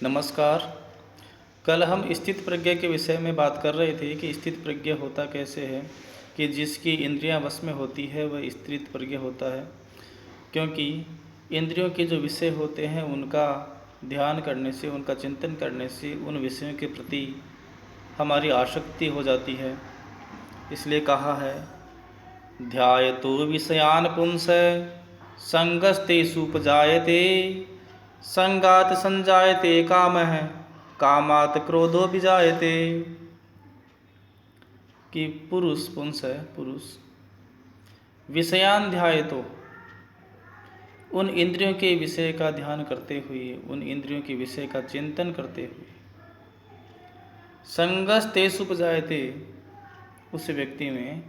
नमस्कार। कल हम स्थित प्रज्ञा के विषय में बात कर रहे थे कि स्थित प्रज्ञा होता कैसे है कि जिसकी इंद्रियां वश में होती है वह स्थित प्रज्ञा होता है, क्योंकि इंद्रियों के जो विषय होते हैं उनका ध्यान करने से, उनका चिंतन करने से उन विषयों के प्रति हमारी आसक्ति हो जाती है। इसलिए कहा है, ध्यायतो विषयान पुंस संगस्तेषुपजायते संगात संजायते कामः कामात् क्रोधो विजायते। कि पुरुष, पुंस है पुरुष, विषयान ध्यायतो, उन इंद्रियों के विषय का ध्यान करते हुए, उन इंद्रियों के विषय का चिंतन करते हुए, संगस्तेषुपजायते, उस व्यक्ति में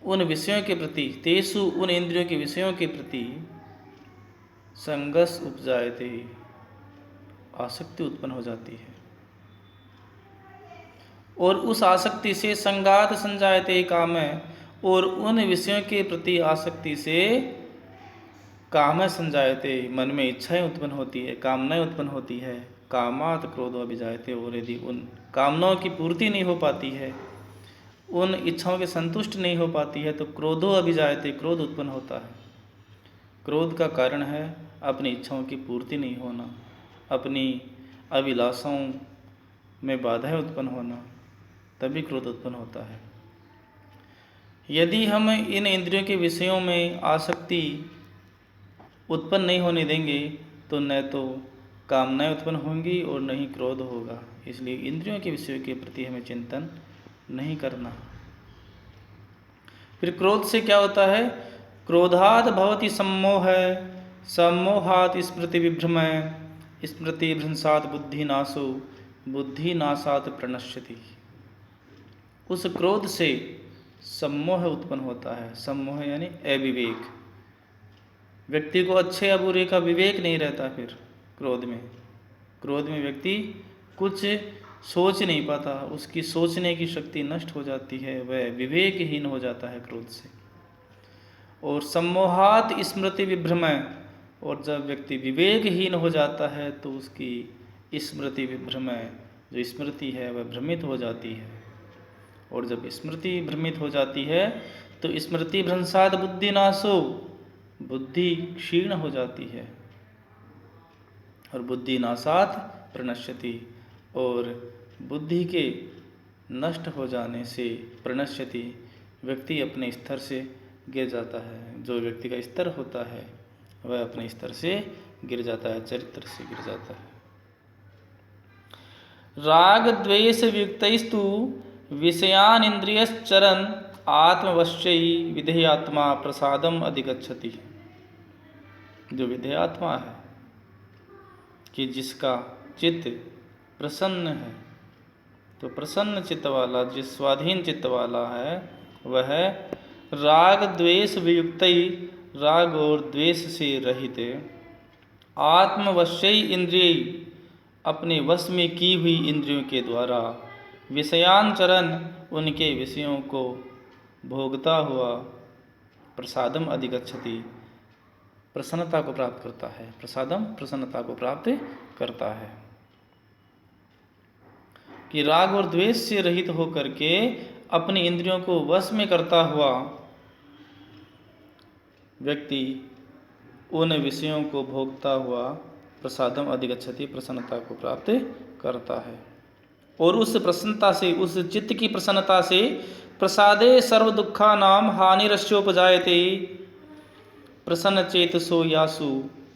उन विषयों के प्रति, तेषु उन इंद्रियों के विषयों के प्रति, संगस उपजायते, आसक्ति उत्पन्न हो जाती है। और उस आसक्ति से संगात संजायते काम, और उन विषयों के प्रति आसक्ति से काम संजायते, मन में इच्छाएं उत्पन्न होती है, कामनाएं उत्पन्न होती है। कामात क्रोधो अभिजायते, और यदि उन कामनाओं की पूर्ति नहीं हो पाती है, उन इच्छाओं के संतुष्ट नहीं हो पाती है, तो क्रोधो अभिजायते, क्रोध उत्पन्न होता है। क्रोध का कारण है अपनी इच्छाओं की पूर्ति नहीं होना, अपनी अभिलाषाओं में बाधाएं उत्पन्न होना, तभी क्रोध उत्पन्न होता है। यदि हम इन इंद्रियों के विषयों में आसक्ति उत्पन्न नहीं होने देंगे तो न तो कामनाएं उत्पन्न होंगी और न ही क्रोध होगा। इसलिए इंद्रियों के विषयों के प्रति हमें चिंतन नहीं करना। फिर क्रोध से क्या होता है? क्रोधात् भवति सम्मोह, सम्मोहात् स्मृति विभ्रम, स्मृति भ्रंशात् बुद्धिनाशो, बुद्धिनाशात् प्रणश्यति। उस क्रोध से सम्मोह उत्पन्न होता है। सम्मोह यानी अविवेक। व्यक्ति को अच्छे या बुरे का विवेक नहीं रहता। फिर क्रोध में व्यक्ति कुछ सोच नहीं पाता, उसकी सोचने की शक्ति नष्ट हो जाती है, वह विवेकहीन हो जाता है क्रोध से। और सम्मोहात् स्मृति विभ्रम, और जब व्यक्ति विवेकहीन हो जाता है तो उसकी स्मृति विभ्रम, जो स्मृति है वह भ्रमित हो जाती है। और जब स्मृति भ्रमित हो जाती है तो स्मृति भ्रंशात् बुद्धिनाशो, बुद्धि क्षीण हो जाती है। और बुद्धिनाशात् प्रणश्यति, और बुद्धि के नष्ट हो जाने से प्रणश्यति, व्यक्ति अपने स्तर से गिर जाता है। जो व्यक्ति का स्तर होता है वह अपने स्तर से गिर जाता है, चरित्र से गिर जाता है। राग द्वेष वियुक्तैस्तु विषयान इंद्रियश्चरन् आत्मवश्यै विधेयात्मा प्रसादम अधिगच्छति। जो विधेयात्मा है, कि जिसका चित्त प्रसन्न है, तो प्रसन्न चित्त वाला, जिस स्वाधीन चित्त वाला है, वह राग द्वेष वियुक्तै, राग और द्वेष से रहित, आत्मवश्यै इंद्रिय, अपने वश में की हुई इंद्रियों के द्वारा, विषयांचरण, उनके विषयों को भोगता हुआ, प्रसादम अधिगच्छति, प्रसन्नता को प्राप्त करता है। प्रसादम, प्रसन्नता को प्राप्त करता है। कि राग और द्वेष से रहित होकर के अपनी इंद्रियों को वश में करता हुआ व्यक्ति उन विषयों को भोगता हुआ प्रसादम अधिगच्छति, प्रसन्नता को प्राप्त करता है। और उस प्रसन्नता से, उस चित्त की प्रसन्नता से, प्रसादे सर्व दुखानाम हानिरस्योपजायते, प्रसन्न चेतसो यासु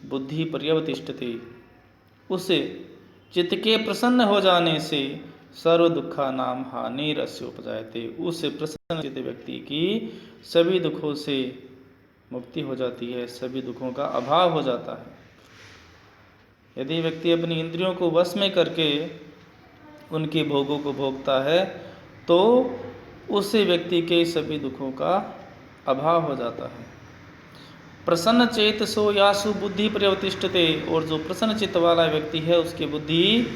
बुद्धि पर्यवतिष्ठते। उस चित्त के प्रसन्न हो जाने से सर्व दुखानाम हानिरस्योपजायते, उस प्रसन्न चित्त व्यक्ति की सभी दुखों से मुक्ति हो जाती है, सभी दुखों का अभाव हो जाता है। यदि व्यक्ति अपनी इंद्रियों को वश में करके उनके भोगों को भोगता है तो उस व्यक्ति के सभी दुखों का अभाव हो जाता है। प्रसन्न चेतसो यासु बुद्धि पर्यवतिष्ठते, और जो प्रसन्न चित्त वाला व्यक्ति है उसकी बुद्धि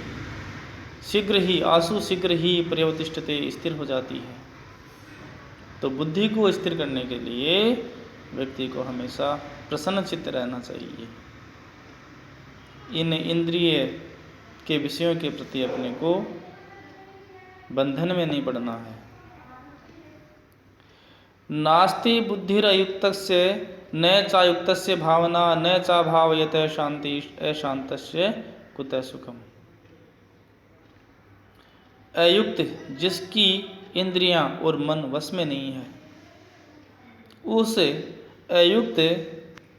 शीघ्र ही, आसु शीघ्र ही पर्यवतिष्ठते, स्थिर हो जाती है। तो बुद्धि को स्थिर करने के लिए व्यक्ति को हमेशा प्रसन्न चित्त रहना चाहिए। इन इंद्रिय के विषयों के प्रति अपने को बंधन में नहीं पड़ना है। नास्ति बुद्धिरयुक्तस्य न चायुक्तस्य भावना न चा भावयते शांति अशांतस्य कुतः सुखम। अयुक्त जिसकी इंद्रियां और मन वश में नहीं है, उस अयुक्त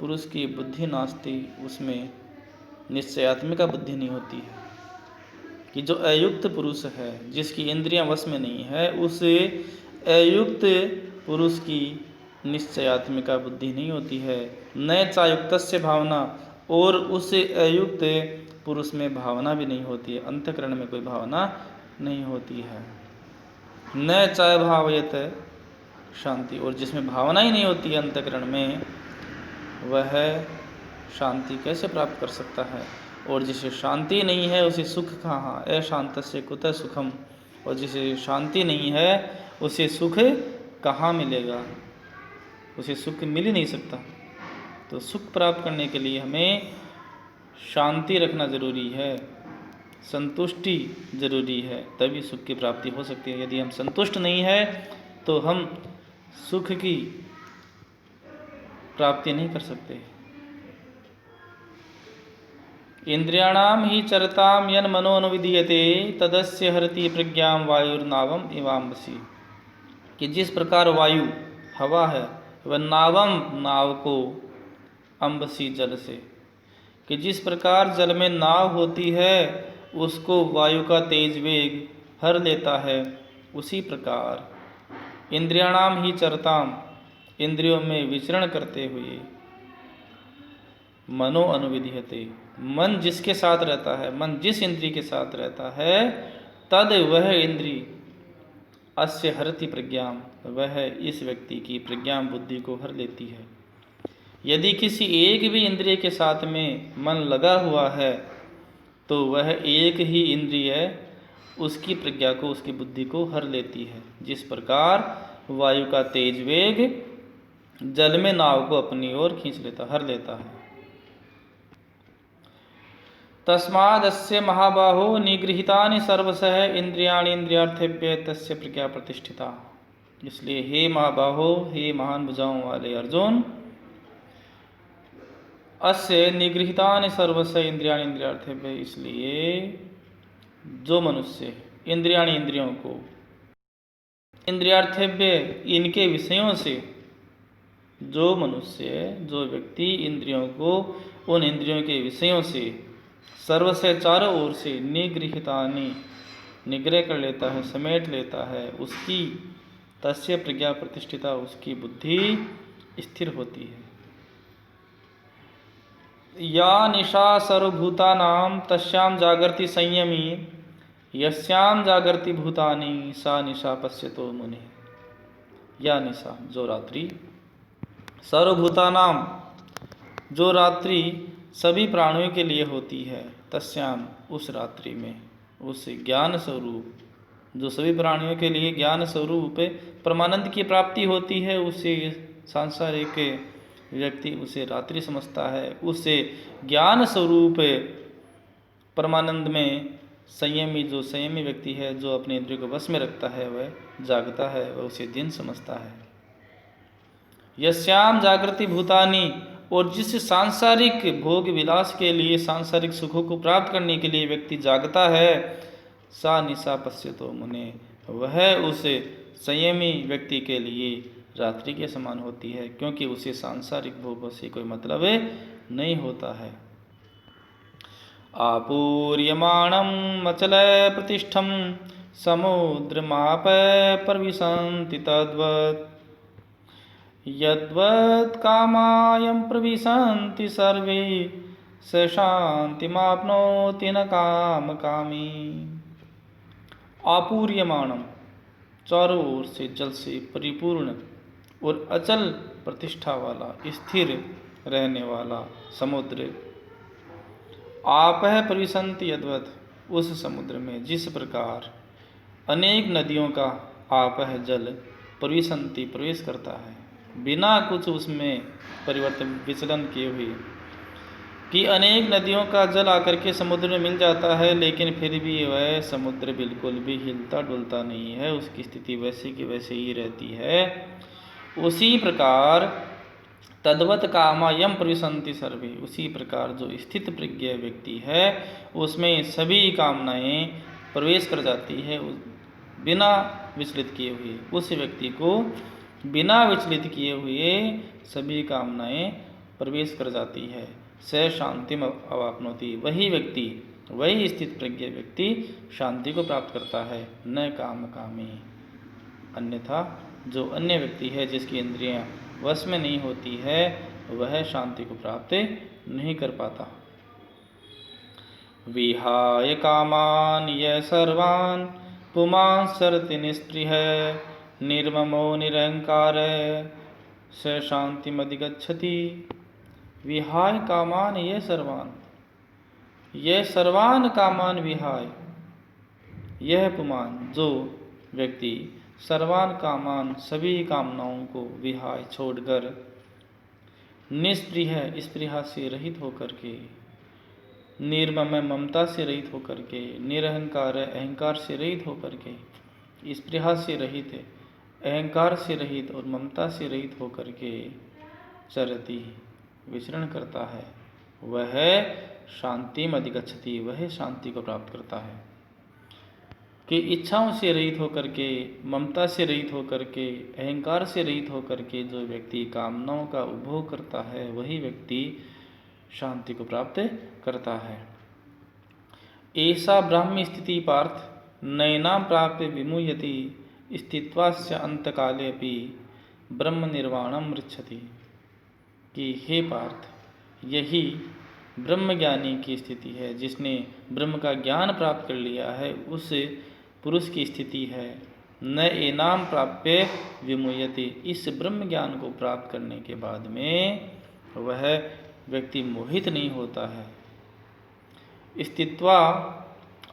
पुरुष की बुद्धि नास्ति, उसमें निश्चयात्मिका बुद्धि नहीं होती है। कि जो अयुक्त पुरुष है, जिसकी इंद्रियां वश में नहीं है, उस अयुक्त पुरुष की निश्चयात्मिका बुद्धि नहीं होती है। न चायुक्तस्य भावना, और उस अयुक्त पुरुष में भावना भी नहीं होती है, अंतःकरण में कोई भावना नहीं होती है। न चाय भावयत शांति, और जिसमें भावना ही नहीं होती है अंतःकरण में, वह शांति कैसे प्राप्त कर सकता है। और जिसे शांति नहीं है उसे सुख कहाँ, अशांतस्य कुतः सुखम। और जिसे शांति नहीं है उसे सुख कहाँ मिलेगा, उसे सुख मिल ही नहीं सकता। तो सुख प्राप्त करने के लिए हमें शांति रखना जरूरी है, संतुष्टि जरूरी है, तभी सुख की प्राप्ति हो सकती है। यदि हम संतुष्ट नहीं है तो हम सुख की प्राप्ति नहीं कर सकते। इंद्रियाणाम ही चरताम यन मनो अनुविधीयते तदस्य हरति प्रज्ञां वायुर्नावम इवाम्बसी। कि जिस प्रकार वायु हवा है वह नावम नाव को, अम्बसी जल से, कि जिस प्रकार जल में नाव होती है उसको वायु का तेज वेग हर लेता है, उसी प्रकार इंद्रियाणाम ही चरताम, इंद्रियों में विचरण करते हुए, मनो अनुविधीयते, मन जिसके साथ रहता है, मन जिस इंद्रिय के साथ रहता है, तद वह इंद्रिय अस्य हरति प्रज्ञाम, वह इस व्यक्ति की प्रज्ञाम बुद्धि को हर लेती है। यदि किसी एक भी इंद्रिय के साथ में मन लगा हुआ है तो वह एक ही इंद्रिय उसकी प्रज्ञा को, उसकी बुद्धि को हर लेती है। जिस प्रकार वायु का तेज वेग जल में नाव को अपनी ओर खींच लेता, हर लेता है। तस्मादस्य महाबाहो निगृहीतानि सर्वशः इंद्रियाणि इंद्रियार्थेभ्य तस्य प्रज्ञा प्रतिष्ठिता। इसलिए हे महाबाहो, हे महान भुजाओं वाले अर्जुन, अस्य निगृहीतानि सर्वशः इंद्रियाणि इंद्रियार्थेभ्य, इसलिए जो मनुष्य इंद्रियाणि इंद्रियों को, इंद्रियार्थेभ्य इनके विषयों से, जो मनुष्य, जो व्यक्ति इंद्रियों को उन इंद्रियों के विषयों से सर्व से चारों ओर से निगृहीतानि निग्रह कर लेता है, समेट लेता है, उसकी तस्य प्रज्ञा प्रतिष्ठिता, उसकी बुद्धि स्थिर होती है। या निशा सर्वभूतानां तस्यां जागर्ति संयमी यस्यां जागर्ति भूतानि सा निशा पश्यतो मुनिः। या निशा जो रात्रि, सर्वभूतानां जो रात्रि सभी प्राणियों के लिए होती है, तस्याम उस रात्रि में, उस ज्ञान स्वरूप जो सभी प्राणियों के लिए ज्ञान स्वरूप परमानंद की प्राप्ति होती है, उसे सांसारिक व्यक्ति उसे रात्रि समझता है। उसे ज्ञान स्वरूप परमानंद में संयमी, जो संयमी व्यक्ति है, जो अपने इंद्रियों को वश में रखता है, वह जागता है, वह उसे दिन समझता है। यस्याम जागृति भूतानि, और जिस सांसारिक भोग विलास के लिए, सांसारिक सुखों को प्राप्त करने के लिए व्यक्ति जागता है, सा निशा पश्यतो मुने, वह उस संयमी व्यक्ति के लिए रात्रि के समान होती है, क्योंकि उसे सांसारिक भोगों से कोई मतलब नहीं होता है। आपूर्यमाणम अचल प्रतिष्ठम समुद्रमाप प्रविशन्ति तद्वत् यद्वत् कामायं प्रविशन्ति सर्वे स शान्तिमाप्नोति न कामकामी। आपूर्यमाणम चारों ओर से जल से परिपूर्ण और अचल प्रतिष्ठा वाला, स्थिर रहने वाला समुद्र, आपः प्रविशन्ति यद्वत्, उस समुद्र में जिस प्रकार अनेक नदियों का आपः जल प्रविशन्ति प्रवेश करता है, बिना कुछ उसमें परिवर्तन विचलन किए हुए, कि अनेक नदियों का जल आकर के समुद्र में मिल जाता है, लेकिन फिर भी वह समुद्र बिल्कुल भी हिलता डुलता नहीं है, उसकी स्थिति वैसे की वैसे ही रहती है। उसी प्रकार तद्वत कामायम प्रविशन्ति सर्वे, उसी प्रकार जो स्थित प्रज्ञ व्यक्ति है उसमें सभी कामनाएं प्रवेश कर जाती है, बिना विचलित किए हुए। उस व्यक्ति को बिना विचलित किए हुए सभी कामनाएं प्रवेश कर जाती है। स शांतिम अवाप्नोति, वही व्यक्ति, वही स्थित प्रज्ञ व्यक्ति शांति को प्राप्त करता है, न काम कामी। अन्यथा जो अन्य व्यक्ति है जिसकी इंद्रियां वश में नहीं होती है, वह शांति को प्राप्त नहीं कर पाता। विहाय कामान यह सर्वान पुमांसरति निस्पृह निर्ममो निरहंकार स शांतिमधिगच्छति। विहाय कामान यह सर्वान कामान विहाय, यह पुमान जो व्यक्ति सर्वान कामान सभी कामनाओं को विहाय छोड़कर निस्पृह स्पृहा से रहित होकर के, निर्मम ममता से रहित होकर के, निरहंकार अहंकार से रहित होकर के, स्पृहा से रहित अहंकार से रहित और ममता से रहित होकर के चरति विचरण करता है, वह शांति में अधिगच्छति, वह शांति को प्राप्त करता है। कि इच्छाओं से रहित होकर के, ममता से रहित होकर के, अहंकार से रहित होकर के जो व्यक्ति कामनाओं का उपभोग करता है, वही व्यक्ति शांति को प्राप्त करता है। ऐसा ब्राह्मी स्थिति पार्थ नैनाम प्राप्य विमुह्यति स्थित्वास्य अंतकाले अपि ब्रह्म निर्वाणम मृच्छति। कि हे पार्थ, यही ब्रह्मज्ञानी की स्थिति है, जिसने ब्रह्म का ज्ञान प्राप्त कर लिया है, उस पुरुष की स्थिति है। न एनाम प्राप्य विमुह्यति, इस ब्रह्म ज्ञान को प्राप्त करने के बाद में वह व्यक्ति मोहित नहीं होता है। स्थित्वा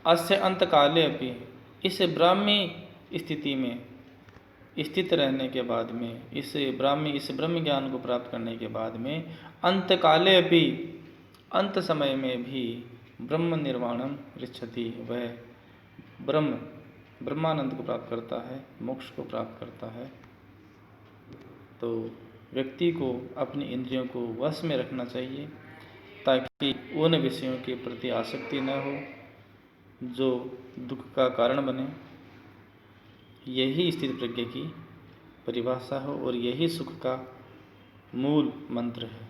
अस्य अंतकाले अपि, इस ब्राह्मी स्थिति में स्थित रहने के बाद में, इस ब्रह्म ज्ञान को प्राप्त करने के बाद में, अंतकाले अपि, अंत समय में भी ब्रह्म निर्वाणम ऋच्छति, वह ब्रह्मानंद को प्राप्त करता है, मोक्ष को प्राप्त करता है। तो व्यक्ति को अपनी इंद्रियों को वश में रखना चाहिए, ताकि उन विषयों के प्रति आसक्ति न हो जो दुख का कारण बने। यही स्थित प्रज्ञ की परिभाषा हो और यही सुख का मूल मंत्र है।